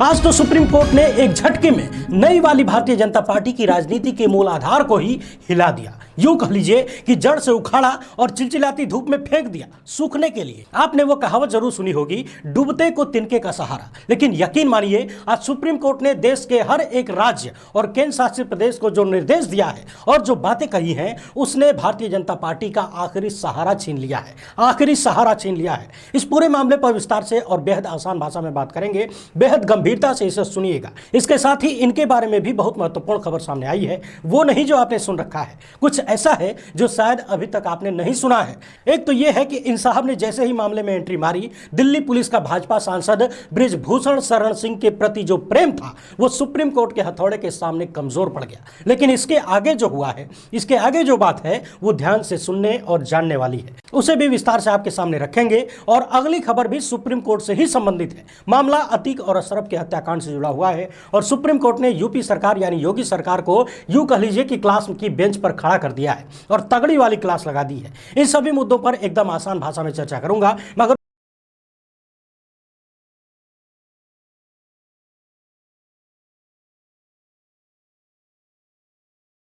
आज तो supreme court ने एक झटके में नई वाली भारतीय जनता पार्टी की राजनीति के मूल आधार को ही हिला दिया। यूं कह लीजिए कि जड़ से उखाड़ा और चिलचिलाती धूप में फेंक दिया सूखने के लिए। आपने वो कहावत जरूर सुनी होगी, डूबते को तिनके का सहारा। लेकिन यकीन मानिए, आज सुप्रीम कोर्ट ने देश के हर एक राज्य और केंद्र शासित प्रदेश को जो निर्देश दिया है और जो बातें कही हैं, उसने भारतीय जनता पार्टी का आखिरी सहारा छीन लिया है। आखिरी सहारा छीन लिया है। इस पूरे मामले पर विस्तार से और बेहद आसान भाषा में बात करेंगे, बेहद गंभीरता से इसे सुनिएगा। इसके साथ ही इनके बारे में भी बहुत महत्वपूर्ण खबर सामने आई है, वो नहीं जो आपने सुन रखा है, कुछ ऐसा है जो शायद अभी तक आपने नहीं सुना है। एक तो यह है कि इन साहब ने जैसे ही मामले में एंट्री मारी, दिल्ली पुलिस का भाजपा सांसद बृजभूषण शरण सिंह के प्रति जो प्रेम था वो सुप्रीम कोर्ट के हथौड़े के सामने कमजोर पड़ गया। लेकिन इसके आगे जो हुआ है, इसके आगे जो बात है, वो ध्यान से सुनने और जानने वाली है। उसे भी विस्तार से आपके सामने रखेंगे और अगली खबर भी सुप्रीम कोर्ट से ही संबंधित है। मामला अतीक और अशरफ के हत्याकांड से जुड़ा हुआ है और सुप्रीम कोर्ट ने यूपी सरकार यानी योगी सरकार को यूं कह लीजिए कि क्लास की बेंच पर खड़ा कर दिया है और तगड़ी वाली क्लास लगा दी है। इन सभी मुद्दों पर एकदम आसान भाषा में चर्चा करूंगा, मगर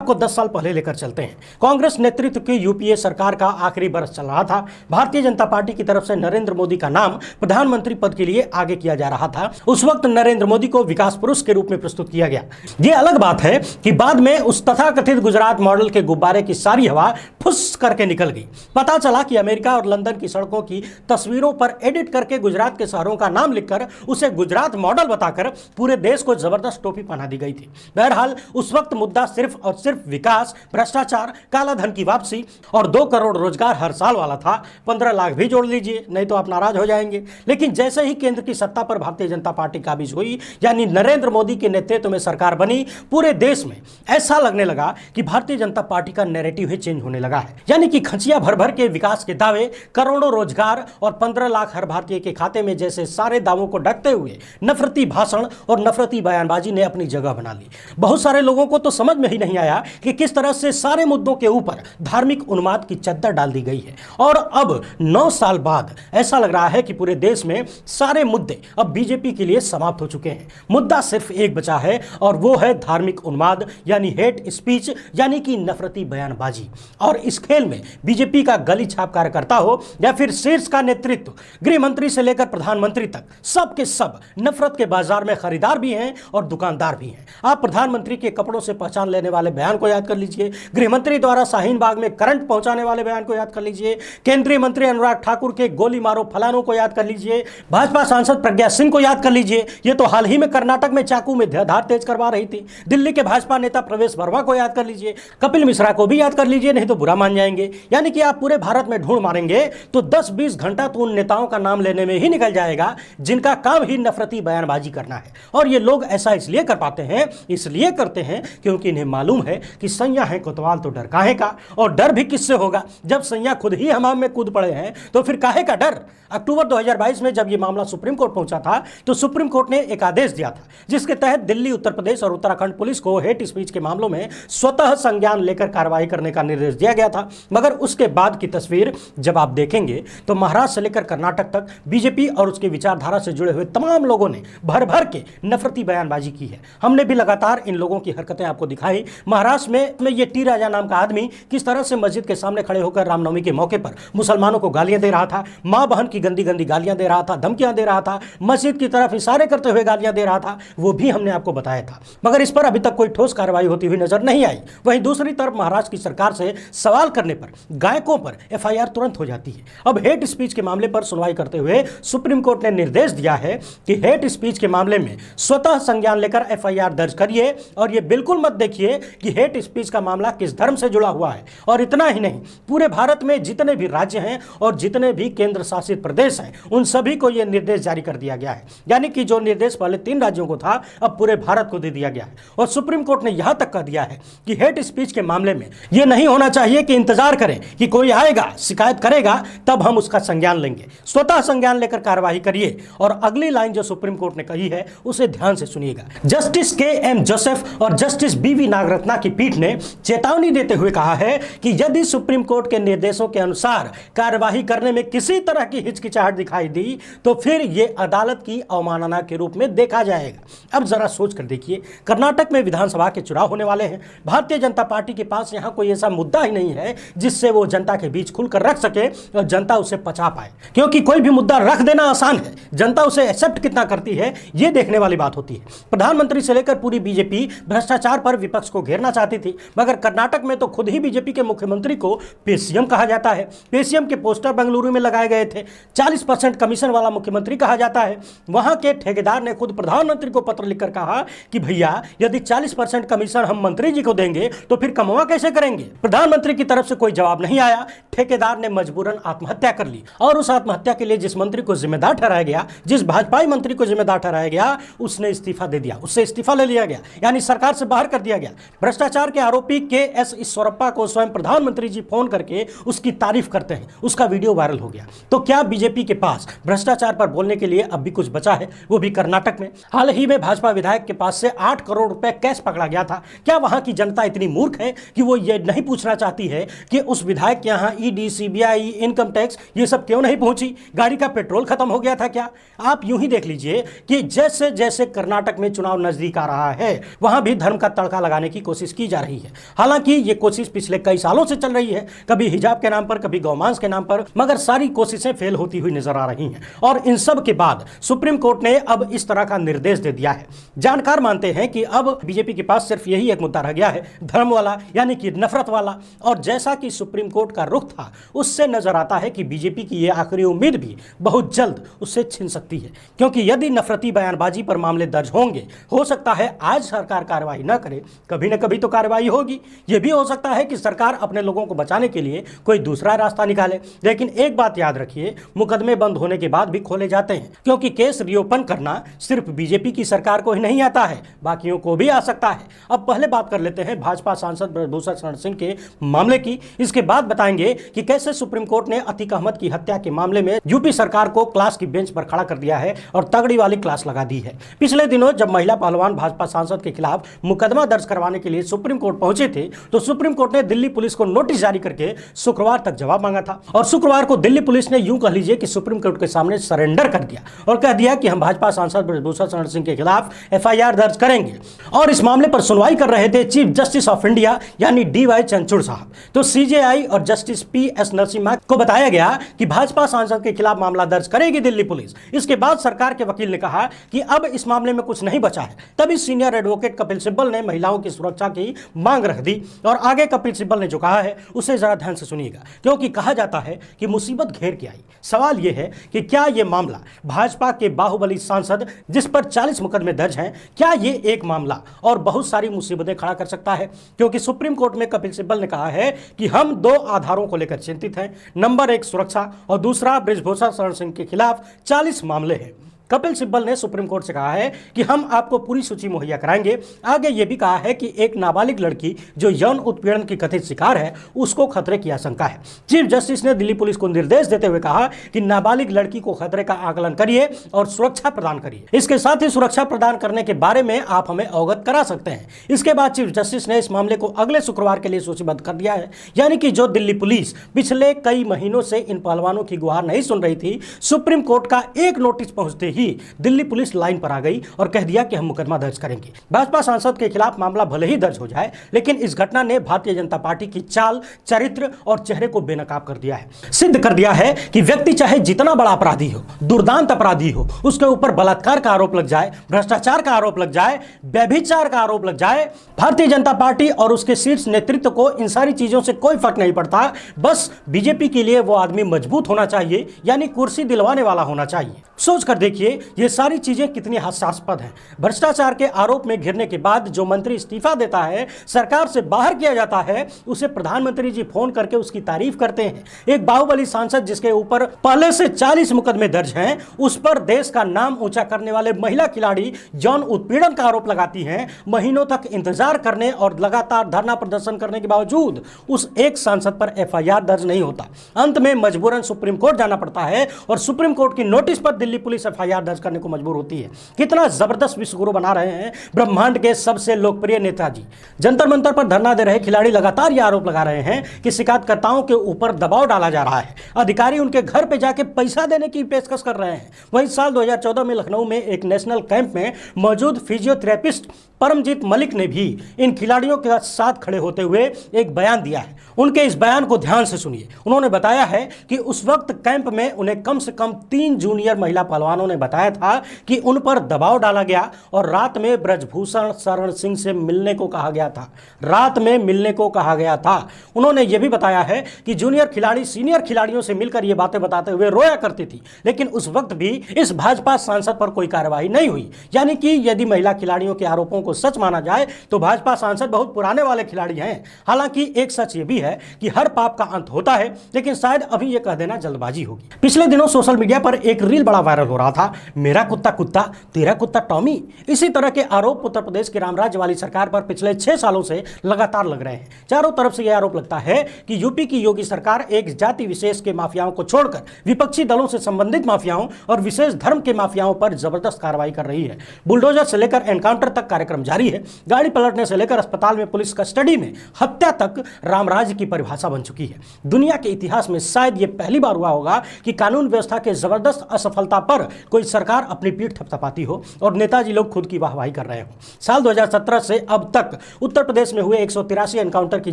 को 10 साल पहले लेकर चलते हैं। कांग्रेस नेतृत्व की यूपीए सरकार का आखिरी बरस चल रहा था। भारतीय जनता पार्टी की तरफ से नरेंद्र मोदी का नाम प्रधानमंत्री पद के लिए आगे किया जा रहा था। उस वक्त नरेंद्र मोदी को विकास पुरुष के रूप में प्रस्तुत किया गया। यह अलग बात है कि बाद में उस तथाकथित गुजरात मॉडल के गुब्बारे की सारी हवा फुस करके निकल गई। पता चला कि अमेरिका और लंदन की सड़कों की तस्वीरों पर एडिट करके गुजरात के शहरों का नाम लिखकर उसे गुजरात मॉडल बताकर पूरे देश को जबरदस्त टोपी पहना दी गई थी। बहरहाल उस वक्त मुद्दा सिर्फ और सिर्फ विकास, भ्रष्टाचार, काला धन की वापसी और 2 करोड़ रोजगार हर साल वाला था। 15 लाख भी जोड़ लीजिए, नहीं तो आप नाराज हो जाएंगे। लेकिन जैसे ही केंद्र की सत्ता पर भारतीय जनता पार्टी काबिज हुई, यानी नरेंद्र मोदी के नेतृत्व में सरकार बनी, पूरे देश में ऐसा लगने लगा कि भारतीय जनता पार्टी का नैरेटिव ही चेंज होने लगा है। यानी कि खचिया भर भर के विकास के दावे, करोड़ों रोजगार और 15 लाख हर भारतीय के खाते में जैसे सारे दावों को ढकते हुए नफरती भाषण और नफरती बयानबाजी ने अपनी जगह बना ली। बहुत सारे लोगों को तो समझ में ही नहीं आया कि किस तरह से सारे मुद्दों के ऊपर धार्मिक उन्माद की चद्दर डाल दी गई है। और अब 9 साल बाद ऐसा लग रहा है कि पूरे देश में सारे मुद्दे अब बीजेपी के लिए समाप्त हो चुके हैं। मुद्दा सिर्फ एक बचा है और वो है धार्मिक उन्माद यानी हेट स्पीच, यानी कि नफरती बयानबाजी। और इस खेल में बीजेपी का गली छाप कार्यकर्ता हो या फिर शीर्ष का नेतृत्व, गृह मंत्री से लेकर प्रधानमंत्री तक, सब के सब नफरत के बाजार में खरीदार भी हैं और दुकानदार भी हैं। आप प्रधानमंत्री के कपड़ों से पहचान लेने वाले बयान को याद कर लीजिए, गृह मंत्री द्वारा शाहीन बाग में करंट पहुंचाने वाले बयान को याद कर लीजिए, केंद्रीय मंत्री अनुराग ठाकुर के गोली मारो फलानों को याद कर लीजिए, भाजपा सांसद प्रज्ञा सिंह को याद कर लीजिए, ये तो हाल ही में कर्नाटक में चाकू में धार तेज करवा रही थी, दिल्ली के भाजपा नेता प्रवेश वर्मा को याद कर लीजिए, कपिल मिश्रा को भी याद कर लीजिए, नहीं तो बुरा मान जाएंगे। यानी कि आप पूरे भारत में ढूंढ मारेंगे तो 10-20 घंटा तो उन नेताओं का नाम लेने में ही निकल जाएगा जिनका काम ही नफरती बयानबाजी करना है। और ये लोग ऐसा इसलिए कर पाते हैं, इसलिए करते हैं क्योंकि इन्हें मालूम है कि सैया है कोतवाल तो डर काहे का, और डर भी किससे होगा जब सैया खुद ही हमाम में कूद पड़े हैं, तो फिर काहे का डर। अक्टूबर 2022 में जब यह मामला सुप्रीम कोर्ट पहुंचा था तो सुप्रीम कोर्ट ने एक आदेश दिया था जिसके तहत दिल्ली, उत्तर प्रदेश और उत्तराखंड पुलिस को हेट स्पीच के मामलों में स्वतः संज्ञान लेकर कार्रवाई करने का निर्देश दिया गया था। मगर उसके बाद की तस्वीर जब आप देखेंगे तो महाराष्ट्र से लेकर कर्नाटक तक बीजेपी और उसकी विचारधारा से जुड़े हुए तमाम लोगों ने भर भर के नफरती बयानबाजी की है। हमने भी लगातार इन लोगों की हरकतें आपको दिखाई। महाराष्ट्र में ये टी राजा नाम का आदमी किस तरह से मस्जिद के सामने खड़े होकर रामनवमी के मौके पर मुसलमानों को गालियां दे रहा था, मां बहन की गंदी गंदी गालियां दे रहा था, धमकियां दे रहा था, मस्जिद की तरफ इशारे करते हुए गालियां दे रहा था, वो भी हमने आपको बताया था। मगर इस पर अभी तक कोई ठोस कार्रवाई होती हुई नजर नहीं आई। वहीं दूसरी तरफ महाराष्ट्र की सरकार से सवाल करने पर गायकों पर एफआईआर तुरंत हो जाती है। अब हेट स्पीच के मामले पर सुनवाई करते हुए सुप्रीम कोर्ट ने निर्देश दिया है कि हेट स्पीच के मामले में स्वतः संज्ञान लेकर एफआईआर दर्ज करिए और यह बिल्कुल मत देखिए कि हेट स्पीच का मामला किस धर्म से जुड़ा हुआ है। और इतना ही नहीं, पूरे भारत में जितने भी राज्य हैं और जितने भी केंद्र शासित प्रदेश हैं उन सभी को यह निर्देश जारी कर दिया गया है। यानी कि जो निर्देश पहले 3 राज्यों को था अब पूरे भारत को दे दिया गया है। और सुप्रीम कोर्ट ने यहां तक कह दिया है कि हेट स्पीच के मामले में यह नहीं होना चाहिए कि इंतजार करें कि कोई आएगा शिकायत करेगा तब हम उसका संज्ञान लेंगे। स्वतः संज्ञान लेकर कार्रवाई करिए। और अगली लाइन जो सुप्रीम कोर्ट ने कही है उसे ध्यान से सुनिएगा। जस्टिस के एम जोसेफ और जस्टिस बीवी नागरत्ना की पीठ ने चेतावनी देते हुए कहा है कि यदि सुप्रीम कोर्ट के निर्देशों के अनुसार कार्यवाही करने में किसी तरह की हिचकिचाहट दिखाई दी तो फिर यह अदालत की अवमानना के रूप में देखा जाएगा। अब जरा सोच कर देखिए, कर्नाटक में विधानसभा के चुनाव होने वाले हैं। भारतीय जनता पार्टी के पास यहां कोई ऐसा मुद्दा ही नहीं है जिससे वो जनता के बीच खुलकर रख सके और जनता उसे पचा पाए, क्योंकि कोई भी मुद्दा रख देना आसान है, जनता उसे एक्सेप्ट कितना करती है यह देखने वाली बात होती है। प्रधानमंत्री से लेकर पूरी बीजेपी भ्रष्टाचार पर विपक्ष को घेरना चाहती थी, मगर कर्नाटक में तो खुद ही बीजेपी के मुख्यमंत्री को पेसीएम कहा जाता है। पेसीएम के पोस्टर बेंगलुरु में लगाए गए थे। 40% कमीशन वाला मुख्यमंत्री कहा जाता है। वहां के ठेकेदार ने खुद प्रधानमंत्री को पत्र लिखकर कहा कि भैया यदि 40% कमीशन हम मंत्री जी को देंगे तो फिर कमवा कैसे करेंगे। प्रधानमंत्री की तरफ से कोई जवाब नहीं आया। ठेकेदार ने मजबूरन आत्महत्या कर ली और उस आत्महत्या के लिए जिस मंत्री को जिम्मेदार ठहराया गया, जिस भाजपाई मंत्री को जिम्मेदार ठहराया गया, उसने इस्तीफा दे दिया, उससे इस्तीफा ले लिया गया, यानी सरकार से बाहर कर दिया गया। भ्रष्टाचार के आरोपी के.एस. ईश्वरप्पा को स्वयं प्रधानमंत्री जी फोन करके उसकी तारीफ करते हैं, उसका वीडियो वायरल हो गया। तो क्या बीजेपी के पास भ्रष्टाचार पर बोलने के लिए अब भी कुछ बचा है, वो भी कर्नाटक में? हाल ही में भाजपा विधायक के पास से 8 करोड़ रुपए कैश पकड़ा गया था। क्या वहां की जनता इतनी मूर्ख है कि वो ये नहीं पूछना चाहती है कि उस विधायक के यहां ईडी, सीबीआई, इनकम टैक्स ये सब क्यों नहीं पहुंची? गाड़ी का पेट्रोल खत्म हो गया था क्या? आप यूं ही देख लीजिए कि जैसे जैसे कर्नाटक में चुनाव नजदीक आ रहा है वहां भी धर्म का तड़का लगाने की कोशिश की जा रही है। हालांकि ये कोशिश पिछले कई सालों से चल रही है, कभी हिजाब के नाम पर, कभी गौमांस के नाम पर, मगर सारी कोशिशें फेल होती हुई नजर आ रही हैं। और इन सब के बाद सुप्रीम कोर्ट ने अब इस तरह का निर्देश दे दिया है। जानकार मानते हैं कि अब बीजेपी के पास सिर्फ यही एक मुद्दा रह गया है, धर्म वाला, यानी कि नफरत वाला। और जैसा कि सुप्रीम कोर्ट का रुख था उससे नजर आता है कि बीजेपी की यह आखिरी उम्मीद भी बहुत जल्द उससे छिन सकती है, क्योंकि यदि नफरती बयानबाजी पर मामले दर्ज होंगे, हो सकता है आज सरकार कार्रवाई न करे, कभी न कभी तो कार्रवाई होगी। यह भी हो सकता है कि सरकार अपने लोगों को बचाने के लिए कोई दूसरा रास्ता निकाले। लेकिन एक बात याद रखिए, मुकदमे बंद होने के बाद भी खोले जाते हैं, क्योंकि केस रिओपन करना सिर्फ बीजेपी की सरकार को ही नहीं आता है, बाकियों को भी आ सकता है। अब पहले बात कर लेते हैं भाजपा सांसद ब्रजभूषण शरण सिंह के मामले की, इसके बाद बताएंगे कि कैसे सुप्रीम कोर्ट ने अतीक अहमद की हत्या के मामले में यूपी सरकार को क्लास की बेंच पर खड़ा कर दिया है और तगड़ी वाली क्लास लगा दी है। पिछले दिनों जब महिला पहलवान भाजपा सांसद के खिलाफ मुकदमा दर्ज करवाने के लिए सुप्रीम कोर्ट पहुंचे थे तो सुप्रीम कोर्ट ने दिल्ली पुलिस को नोटिस जारी करके शुक्रवार तक जवाब मांगा था। और शुक्रवार को दिल्ली पुलिस ने यूं कह लीजिए कि सुप्रीम कोर्ट के सामने सरेंडर कर दिया और कह दिया कि हम भाजपा सांसद ब्रजभूषण शरण सिंह के खिलाफ एफआईआर दर्ज करेंगे। और इस मामले पर सुनवाई कर रहे थे चीफ जस्टिस ऑफ इंडिया यानी डीवाई चंद्रचूड़ साहब। तो सीजेआई और जस्टिस पीएस नरसिम्हा को बताया गया कि भाजपा सांसद के खिलाफ मामला दर्ज करेगी दिल्ली पुलिस। इसके बाद सरकार के वकील ने कहा कि अब इस मामले में कुछ नहीं बचा है। तभी सीनियर एडवोकेट कपिल सिब्बल ने महिलाओं की सुरक्षा की मांग रख दी और आगे कपिल सिब्बल ने जो कहा है उसे जरा ध्यान से सुनिएगा, क्योंकि कहा जाता है कि मुसीबत घेर के आई। सवाल यह है कि क्या यह मामला भाजपा के बाहुबली सांसद जिस पर 40 मुकदमे दर्ज हैं, क्या यह एक मामला और बहुत सारी मुसीबतें खड़ा कर सकता है? क्योंकि सुप्रीम कोर्ट में कपिल सिब्बल ने कहा है कि हम 2 आधारों को लेकर चिंतित हैं, नंबर 1 सुरक्षा और दूसरा ब्रजभूषण शरण सिंह के खिलाफ 40 मामले हैं। कपिल सिब्बल ने सुप्रीम कोर्ट से कहा है कि हम आपको पूरी सूची मुहैया कराएंगे। आगे यह भी कहा है कि एक नाबालिग लड़की जो यौन उत्पीड़न की कथित शिकार है उसको खतरे की आशंका है। चीफ जस्टिस ने दिल्ली पुलिस को निर्देश देते हुए कहा कि नाबालिग लड़की को खतरे का आकलन करिए और सुरक्षा प्रदान करिए। इसके साथ ही सुरक्षा प्रदान करने के बारे में आप हमें अवगत करा सकते हैं। इसके बाद चीफ जस्टिस ने इस मामले को अगले शुक्रवार के लिए सूचीबद्ध कर दिया है, यानी कि जो दिल्ली पुलिस पिछले कई महीनों से इन पहलवानों की गुहार नहीं सुन रही थी, सुप्रीम कोर्ट का एक नोटिस पहुंचते ही दिल्ली पुलिस लाइन पर आ गई और कह दिया कि हम मुकदमा दर्ज करेंगे। भाजपा सांसद के खिलाफ मामला भले ही दर्ज हो जाए, लेकिन इस घटना ने भारतीय जनता पार्टी की चाल, चरित्र और चेहरे को बेनकाब कर दिया है। सिद्ध कर दिया है कि व्यक्ति चाहे जितना बड़ा अपराधी हो, दुर्दांत अपराधी हो, उसके ऊपर बलात्कार का आरोप लग जाए, भ्रष्टाचार का आरोप लग जाए, व्यभिचार का आरोप लग जाए, भारतीय जनता पार्टी और उसके शीर्ष नेतृत्व को इन सारी चीजों से कोई फर्क नहीं पड़ता। बस बीजेपी के लिए वो आदमी मजबूत होना चाहिए, यानी कुर्सी दिलवाने वाला होना चाहिए। सोच कर देखिए ये सारी चीजें कितनी हास्यास्पद हैं। भ्रष्टाचार के आरोप में घिरने के बाद जो मंत्री इस्तीफा देता है, सरकार से बाहर किया जाता है, उसे प्रधानमंत्री जी फोन करके उसकी तारीफ करते हैं। एक बाहुबली सांसद जिसके ऊपर पहले से 40 मुकदमे दर्ज हैं, उस पर देश का नाम ऊंचा करने वाले महिला खिलाड़ी यौन उत्पीड़न का आरोप लगाती हैं। महीनों तक इंतजार करने और लगातार धरना प्रदर्शन करने के बावजूद उस एक सांसद पर एफआईआर दर्ज नहीं होता। अंत में मजबूरन सुप्रीम कोर्ट जाना पड़ता है और सुप्रीम कोर्ट की नोटिस पर दिल्ली पुलिस एफआईआर एफआईआर दर्ज करने को मजबूर होती है। कितना जबरदस्त विश्वगुरु बना रहे हैं ब्रह्मांड के सबसे लोकप्रिय नेताजी। जंतर मंतर पर धरना दे रहे खिलाड़ी लगातार यह आरोप लगा रहे हैं कि शिकायतकर्ताओं के ऊपर दबाव डाला जा रहा है, अधिकारी उनके घर पे जाके पैसा देने की पेशकश कर रहे हैं। वहीं साल 2014 में लखनऊ में एक नेशनल कैंप में मौजूद फिजियोथेरेपिस्ट परमजीत मलिक ने भी इन खिलाड़ियों के साथ खड़े होते हुए एक बयान दिया है। उनके इस बयान को ध्यान से सुनिए। उन्होंने बताया है कि उस वक्त कैंप में उन्हें कम से कम 3 जूनियर महिला पहलवानों ने बताया था कि उन पर दबाव डाला गया और रात में ब्रजभूषण शरण सिंह से मिलने को कहा गया था। रात में मिलने को कहा गया था। उन्होंने यह भी बताया है कि जूनियर खिलाड़ी सीनियर खिलाड़ियों से मिलकर ये बातें बताते हुए रोया करती थी, लेकिन उस वक्त भी इस भाजपा सांसद पर कोई कार्रवाई नहीं हुई। यानी कि यदि महिला खिलाड़ियों के आरोपों को सच माना जाए तो भाजपा सांसद बहुत पुराने वाले खिलाड़ी हैं। हालांकि एक सच ये भी है कि हर पाप का अंत होता है, लेकिन शायद अभी यह कह देना जल्दबाजी होगी। पिछले दिनों सोशल मीडिया पर एक रील बड़ा वायरल हो रहा था, मेरा कुत्ता कुत्ता तेरा कुत्ता टॉमी। इसी तरह के आरोप उत्तर प्रदेश की रामराज्य वाली सरकार पर पिछले 6 सालों से लगातार लग रहे हैं। चारों तरफ से यह आरोप लगता है कि यूपी की योगी सरकार एक जाति विशेष के माफियाओं को छोड़कर विपक्षी दलों से संबंधित माफियाओं और विशेष धर्म के माफियाओं पर जबरदस्त कार्रवाई कर रही है। बुलडोजर से लेकर एनकाउंटर तक कार्यक्रम जारी है। गाड़ी पलटने से लेकर अस्पताल में पुलिस कस्टडी में हत्या तक रामराज्य की परिभाषा बन चुकी है। दुनिया के इतिहास में शायद यह पहली बार हुआ होगा कि कानून व्यवस्था के जबरदस्त असफलता पर कोई सरकार अपनी पीठ थपथपाती हो और नेताजी लोग खुद की वाहवाही कर रहे हो। साल 2017 से अब तक उत्तर प्रदेश में हुए 183 एनकाउंटर की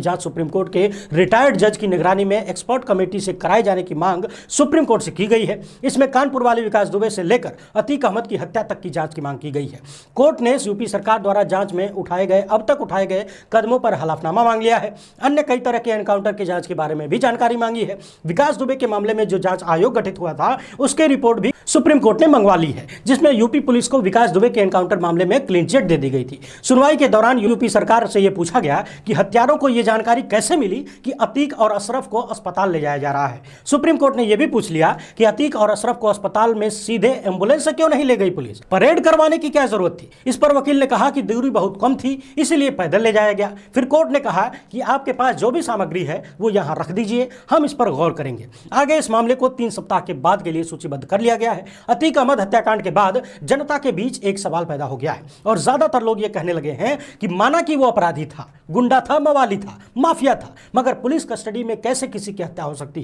जांच सुप्रीम कोर्ट के रिटायर्ड जज की निगरानी में एक्सपर्ट कमेटी से कराए जाने की मांग सुप्रीम कोर्ट से की गई है। इसमें कानपुर वाले विकास दुबे से लेकर अतीक अहमद की हत्या तक की जांच की मांग की गई है। कोर्ट ने यूपी सरकार द्वारा जांच में अब तक उठाए गए कदमों पर हलफनामा मांग लिया है। अन्य कई तरह के एनकाउंटर की जांच के बारे में भी जानकारी मांगी है। विकास दुबे के मामले में जो जांच आयोग गठित हुआ था उसके रिपोर्ट भी सुप्रीम कोर्ट ने मंगवा ली है, जिसमें यूपी पुलिस को विकास दुबे के एनकाउंटर मामले में क्लीन चिट दे दी गई थी। सुनवाई के दौरान यूपी सरकार से यह पूछा गया कि हत्यारों को यह जानकारी कैसे मिली कि अतीक और अशरफ को अस्पताल ले जाया जा रहा है। सुप्रीम कोर्ट ने यह भी पूछ लिया कि अतीक और अशरफ को अस्पताल में सीधे एम्बुलेंस से क्यों नहीं ले गई पुलिस, परेड करवाने की क्या जरूरत थी। इस पर वकील ने कहा कि दूरी बहुत कम थी, इसलिए पैदल ले जाया गया। फिर कोर्ट ने कहा कि आपके पास जो भी सामग्री है वो यहां रख दीजिए, हम इस पर गौर करेंगे। आगे इस मामले को 3 सप्ताह के बाद के लिए सूचीबद्ध कर लिया गया है। अतीक अहमद हत्याकांड के बाद जनता के बीच एक सवाल पैदा हो गया है और ज्यादातर लोग ये कहने लगे हैं कि माना कि वो अपराधी था, गुंडा था, मवाली था, माफिया था, मगर पुलिस कस्टडी में कैसे किसी की हत्या हो सकती है।